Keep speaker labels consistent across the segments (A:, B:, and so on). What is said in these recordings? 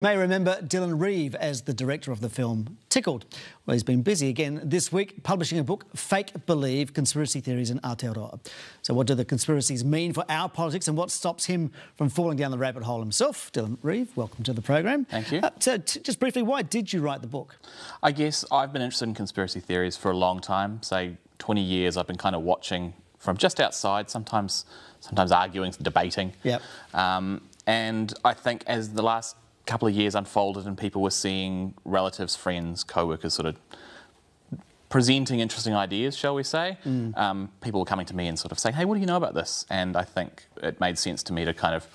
A: You may remember Dylan Reeve as the director of the film Tickled. Well, he's been busy again this week publishing a book, Fake Believe, Conspiracy Theories in Aotearoa. So what do the conspiracies mean for our politics and what stops him from falling down the rabbit hole himself? Dylan Reeve, welcome to the program.
B: Thank you.
A: Just briefly, why did you write the book?
B: I guess I've been interested in conspiracy theories for a long time, say 20 years. I've been kind of watching from just outside, sometimes arguing, debating.
A: Yep.
B: And I think as the last couple of years unfolded and people were seeing relatives, friends, co-workers sort of presenting interesting ideas, shall we say, people were coming to me and sort of saying, hey, what do you know about this? And I think it made sense to me to kind of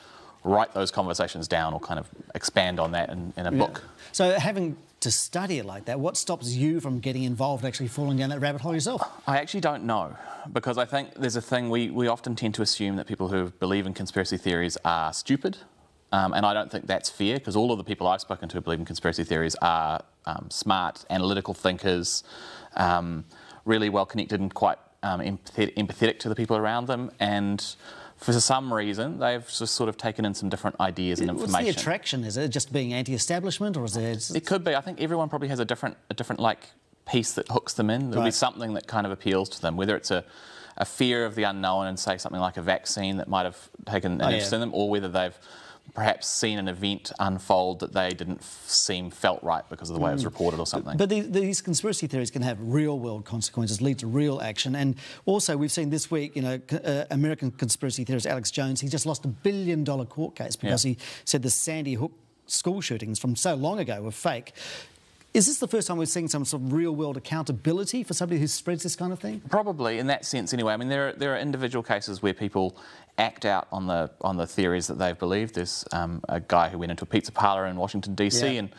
B: write those conversations down or kind of expand on that in a book.
A: So having to study it like that, what stops you from getting involved and actually falling down that rabbit hole yourself?
B: I actually don't know, because I think there's a thing, we often tend to assume that people who believe in conspiracy theories are stupid. And I don't think that's fair, because all of the people I've spoken to who believe in conspiracy theories are smart, analytical thinkers, really well connected and quite empathetic to the people around them. And for some reason, they've just sort of taken in some different ideas and information.
A: What's the attraction? Is it just being anti-establishment, or is there...
B: It could be. I think everyone probably has a different like piece that hooks them in. There'll be something that kind of appeals to them, whether it's a fear of the unknown and say something like a vaccine that might have taken an interest in them, or whether they've perhaps seen an event unfold that they didn't felt right because of the way it was reported or something.
A: But these conspiracy theories can have real-world consequences, lead to real action. And also, we've seen this week, American conspiracy theorist Alex Jones, he just lost $1 billion court case because he said the Sandy Hook school shootings from so long ago were fake. Is this the first time we're seeing some sort of real-world accountability for somebody who spreads this kind of thing? Probably,
B: in that sense anyway. I mean, there are individual cases where people act out on the theories that they've believed. There's a guy who went into a pizza parlour in Washington, D.C. and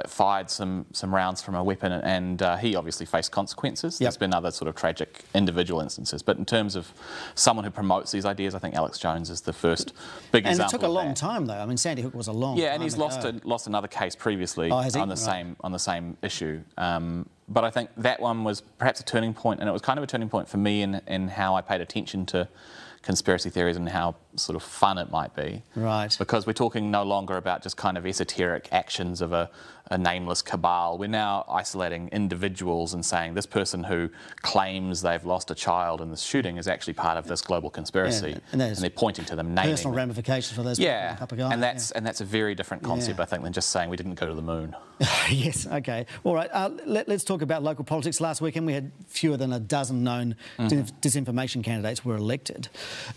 B: fired some rounds from a weapon, and he obviously faced consequences. There's been other sort of tragic individual instances. But in terms of someone who promotes these ideas, I think Alex Jones is the first big example.
A: And it took a long time, though. I mean, Sandy Hook was a long time
B: and he's lost another case previously on the same issue. But I think that one was perhaps a turning point, and it was kind of a turning point for me in how I paid attention to conspiracy theories and how sort of fun it might be.
A: Right.
B: Because we're talking no longer about just kind of esoteric actions of a nameless cabal. We're now isolating individuals and saying this person who claims they've lost a child in this shooting is actually part of this global conspiracy. And they're pointing to them, naming
A: personal ramifications for those people.
B: And that's a very different concept, I think, than just saying we didn't go to the moon.
A: Yes, OK. All right, let's talk about local politics. Last weekend we had fewer than a dozen known disinformation candidates were elected,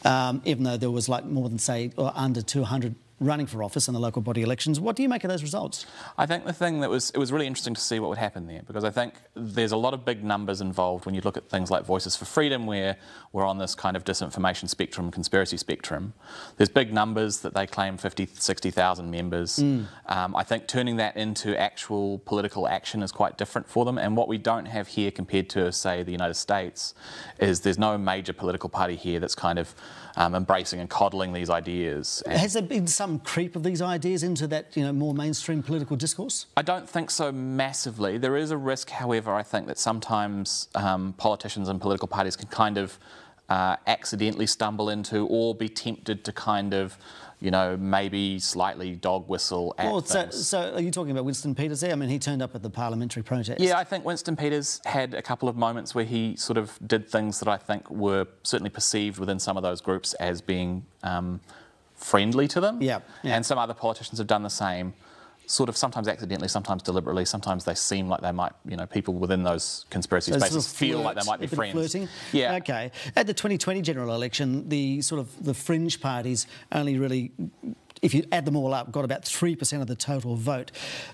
A: even though there was like more than, say, or under 200 running for office in the local body elections. What do you make of those results?
B: I think the thing it was really interesting to see what would happen there, because I think there's a lot of big numbers involved when you look at things like Voices for Freedom, where we're on this kind of disinformation spectrum, conspiracy spectrum. There's big numbers that they claim 50, 60,000 members. I think turning that into actual political action is quite different for them. And what we don't have here compared to, say, the United States is there's no major political party here that's kind of embracing and coddling these ideas.
A: Has there been some creep of these ideas into that, more mainstream political discourse?
B: I don't think so massively. There is a risk, however, I think that sometimes politicians and political parties can kind of accidentally stumble into or be tempted to kind of, maybe slightly dog whistle at things.
A: So are you talking about Winston Peters there? I mean, he turned up at the parliamentary protest.
B: Yeah, I think Winston Peters had a couple of moments where he sort of did things that I think were certainly perceived within some of those groups as being friendly to them. And some other politicians have done the same, sort of sometimes accidentally, sometimes deliberately. Sometimes they seem like they might, people within those conspiracy spaces feel like they might be friends.
A: Flirting?
B: Yeah.
A: OK. At the 2020 general election, the fringe parties only really, if you add them all up, got about 3% of the total vote.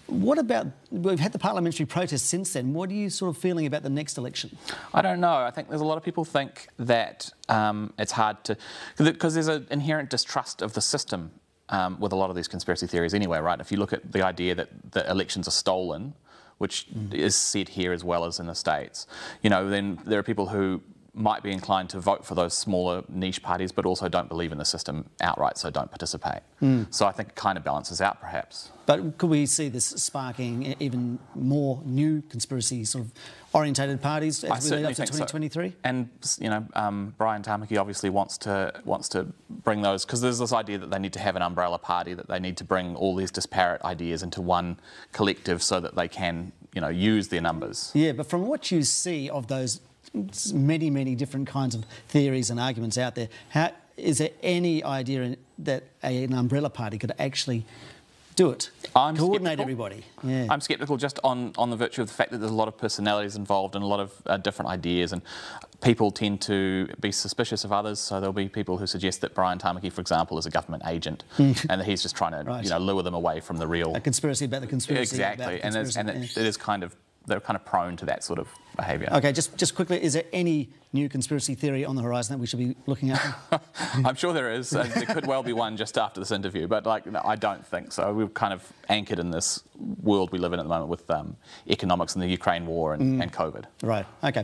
A: What about, we've had the parliamentary protest since then. What are you sort of feeling about the next election?
B: I don't know. I think there's a lot of people think that it's hard to, because there's an inherent distrust of the system with a lot of these conspiracy theories anyway, right? If you look at the idea that the elections are stolen, which is said here as well as in the States, then there are people who might be inclined to vote for those smaller niche parties but also don't believe in the system outright, so don't participate. So I think it kind of balances out, perhaps.
A: But could we see this sparking even more new conspiracy sort of orientated parties as we lead up to
B: think so.
A: 2023?
B: And Brian Tamaki obviously wants to bring those, because there's this idea that they need to have an umbrella party, that they need to bring all these disparate ideas into one collective so that they can use their numbers.
A: Yeah, but from what you see of those many different kinds of theories and arguments out there, is there any idea that an umbrella party could actually do it? Coordinate everybody. Yeah.
B: I'm sceptical just on the virtue of the fact that there's a lot of personalities involved and a lot of different ideas, and people tend to be suspicious of others. So there'll be people who suggest that Brian Tamaki, for example, is a government agent and that he's just trying to lure them away from the real...
A: A conspiracy about the conspiracy.
B: Exactly, it is kind of... They're kind of prone to that sort of behaviour.
A: OK, just quickly, is there any new conspiracy theory on the horizon that we should be looking at?
B: I'm sure there is. There could well be one just after this interview, but no, I don't think so. We're kind of anchored in this world we live in at the moment with economics and the Ukraine war and COVID.
A: Right, OK.